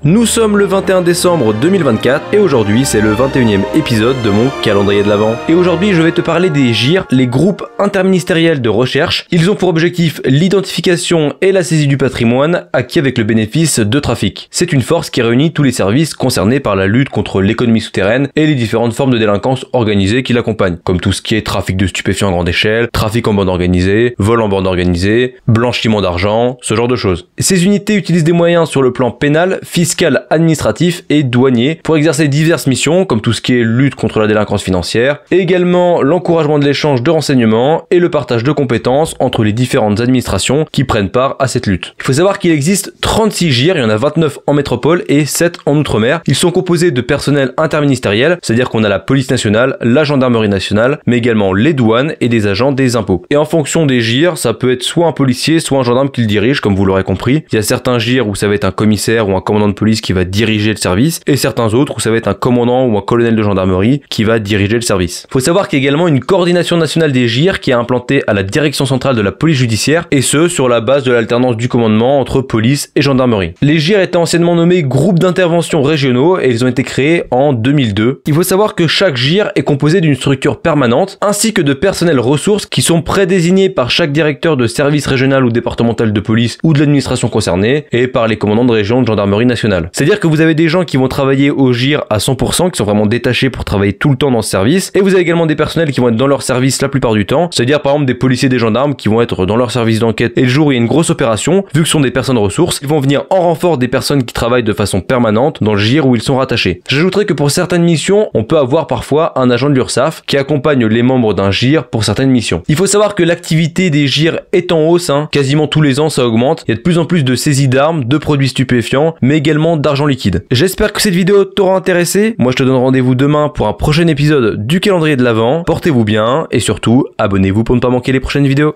Nous sommes le 21 décembre 2024 et aujourd'hui c'est le 21e épisode de mon calendrier de l'Avent. Et aujourd'hui je vais te parler des GIR, les groupes interministériels de recherche. Ils ont pour objectif l'identification et la saisie du patrimoine acquis avec le bénéfice de trafic. C'est une force qui réunit tous les services concernés par la lutte contre l'économie souterraine et les différentes formes de délinquance organisée qui l'accompagnent, comme tout ce qui est trafic de stupéfiants à grande échelle, trafic en bande organisée, vol en bande organisée, blanchiment d'argent, ce genre de choses. Ces unités utilisent des moyens sur le plan pénal, fiscal, administratif et douanier pour exercer diverses missions comme tout ce qui est lutte contre la délinquance financière, et également l'encouragement de l'échange de renseignements et le partage de compétences entre les différentes administrations qui prennent part à cette lutte. Il faut savoir qu'il existe 36 GIR, il y en a 29 en métropole et 7 en outre-mer. Ils sont composés de personnel interministériel, c'est-à-dire qu'on a la police nationale, la gendarmerie nationale, mais également les douanes et des agents des impôts. Et en fonction des GIR, ça peut être soit un policier, soit un gendarme qui le dirige, comme vous l'aurez compris. Il y a certains GIR où ça va être un commissaire ou un commandant de police qui va diriger le service, et certains autres où ça va être un commandant ou un colonel de gendarmerie qui va diriger le service. Faut savoir qu'il y a également une coordination nationale des GIR qui est implantée à la direction centrale de la police judiciaire, et ce sur la base de l'alternance du commandement entre police et gendarmerie. Les GIR étaient anciennement nommés groupes d'intervention régionaux et ils ont été créés en 2002. Il faut savoir que chaque GIR est composé d'une structure permanente ainsi que de personnels ressources qui sont prédésignés par chaque directeur de service régional ou départemental de police ou de l'administration concernée et par les commandants de région de gendarmerie nationale. C'est-à-dire que vous avez des gens qui vont travailler au GIR à 100%, qui sont vraiment détachés pour travailler tout le temps dans ce service, et vous avez également des personnels qui vont être dans leur service la plupart du temps, c'est-à-dire par exemple des policiers, des gendarmes qui vont être dans leur service d'enquête, et le jour où il y a une grosse opération, vu que ce sont des personnes ressources, ils vont venir en renfort des personnes qui travaillent de façon permanente dans le GIR où ils sont rattachés. J'ajouterais que pour certaines missions, on peut avoir parfois un agent de l'URSSAF qui accompagne les membres d'un GIR pour certaines missions. Il faut savoir que l'activité des GIR est en hausse, quasiment tous les ans ça augmente, il y a de plus en plus de saisies d'armes, de produits stupéfiants, mais également d'argent liquide. J'espère que cette vidéo t'aura intéressé, moi je te donne rendez-vous demain pour un prochain épisode du calendrier de l'Avent, portez-vous bien et surtout abonnez-vous pour ne pas manquer les prochaines vidéos.